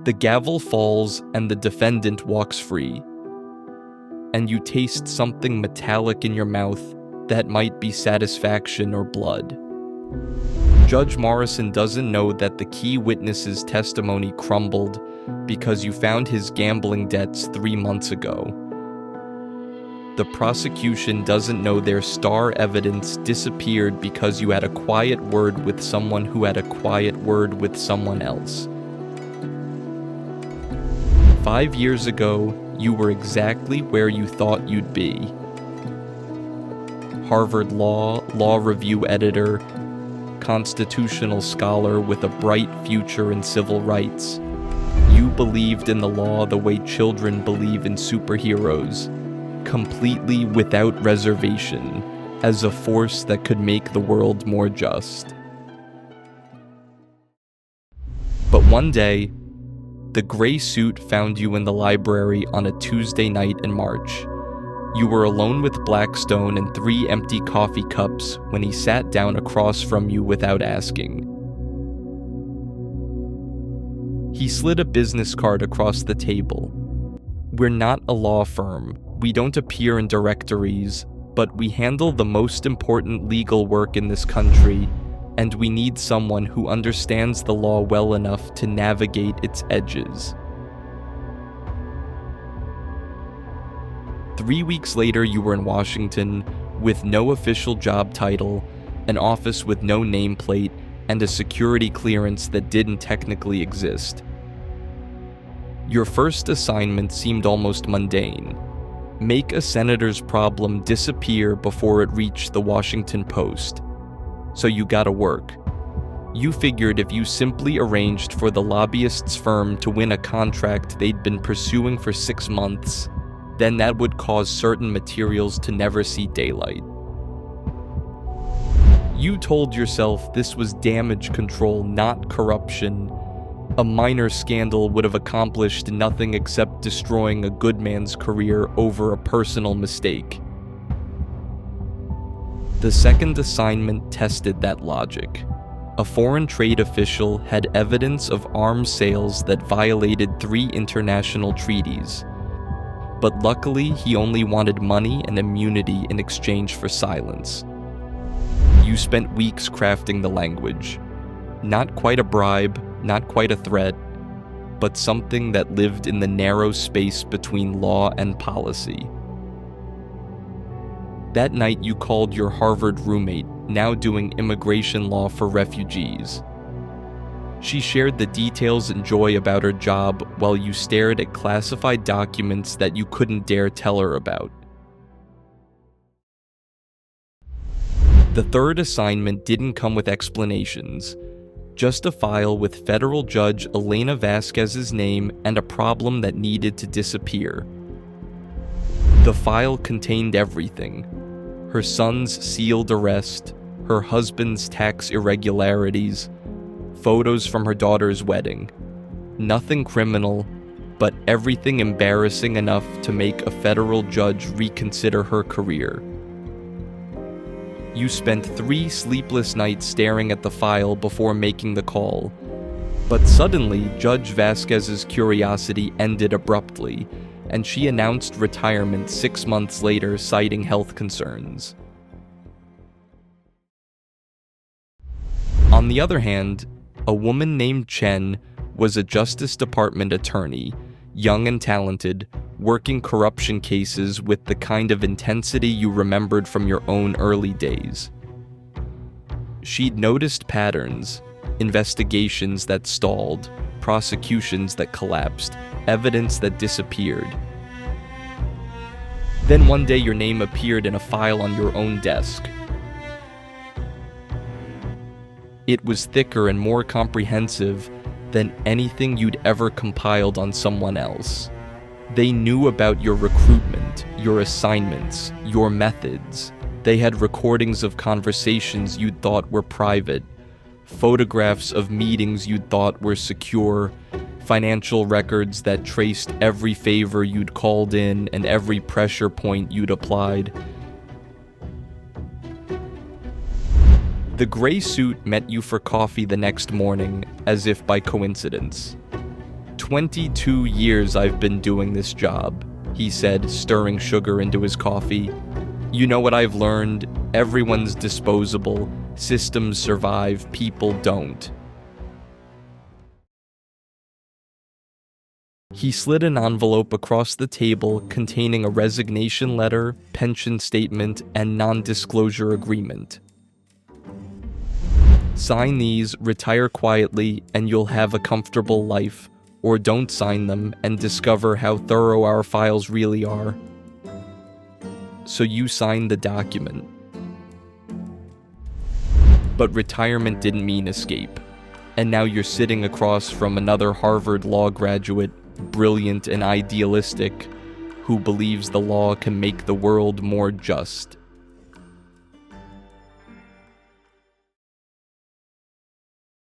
The gavel falls and the defendant walks free. And you taste something metallic in your mouth that might be satisfaction or blood. Judge Morrison doesn't know that the key witness's testimony crumbled because you found his gambling debts 3 months ago. The prosecution doesn't know their star evidence disappeared because you had a quiet word with someone who had a quiet word with someone else. 5 years ago, you were exactly where you thought you'd be. Harvard Law Review editor, constitutional scholar with a bright future in civil rights. You believed in the law the way children believe in superheroes, completely without reservation, as a force that could make the world more just. But one day, the gray suit found you in the library on a Tuesday night in March. You were alone with Blackstone and 3 empty coffee cups when he sat down across from you without asking. He slid a business card across the table. We're not a law firm. We don't appear in directories, but we handle the most important legal work in this country, and we need someone who understands the law well enough to navigate its edges. 3 weeks later, you were in Washington with no official job title, an office with no nameplate, and a security clearance that didn't technically exist. Your first assignment seemed almost mundane. Make a senator's problem disappear before it reached the Washington Post. So you gotta work. You figured if you simply arranged for the lobbyist's firm to win a contract they'd been pursuing for 6 months, then that would cause certain materials to never see daylight. You told yourself this was damage control, not corruption. A minor scandal would have accomplished nothing except destroying a good man's career over a personal mistake. The second assignment tested that logic. A foreign trade official had evidence of arms sales that violated 3 international treaties. But luckily, he only wanted money and immunity in exchange for silence. You spent weeks crafting the language. Not quite a bribe, not quite a threat, but something that lived in the narrow space between law and policy. That night, you called your Harvard roommate, now doing immigration law for refugees. She shared the details and joy about her job while you stared at classified documents that you couldn't dare tell her about. The third assignment didn't come with explanations, just a file with federal judge Elena Vasquez's name and a problem that needed to disappear. The file contained everything: her son's sealed arrest, her husband's tax irregularities, photos from her daughter's wedding. Nothing criminal, but everything embarrassing enough to make a federal judge reconsider her career. You spent 3 sleepless nights staring at the file before making the call. But suddenly, Judge Vasquez's curiosity ended abruptly, and she announced retirement 6 months later, citing health concerns. On the other hand, a woman named Chen was a Justice Department attorney, young and talented, working corruption cases with the kind of intensity you remembered from your own early days. She'd noticed patterns, investigations that stalled, prosecutions that collapsed, evidence that disappeared. Then one day your name appeared in a file on your own desk. It was thicker and more comprehensive than anything you'd ever compiled on someone else. They knew about your recruitment, your assignments, your methods. They had recordings of conversations you'd thought were private, photographs of meetings you'd thought were secure, financial records that traced every favor you'd called in and every pressure point you'd applied. The gray suit met you for coffee the next morning, as if by coincidence. 22 years I've been doing this job," he said, stirring sugar into his coffee. "You know what I've learned? Everyone's disposable. Systems survive, people don't." He slid an envelope across the table containing a resignation letter, pension statement, and non-disclosure agreement. "Sign these, retire quietly, and you'll have a comfortable life. Or don't sign them and discover how thorough our files really are." So you signed the document. But retirement didn't mean escape. And now you're sitting across from another Harvard law graduate, brilliant and idealistic, who believes the law can make the world more just.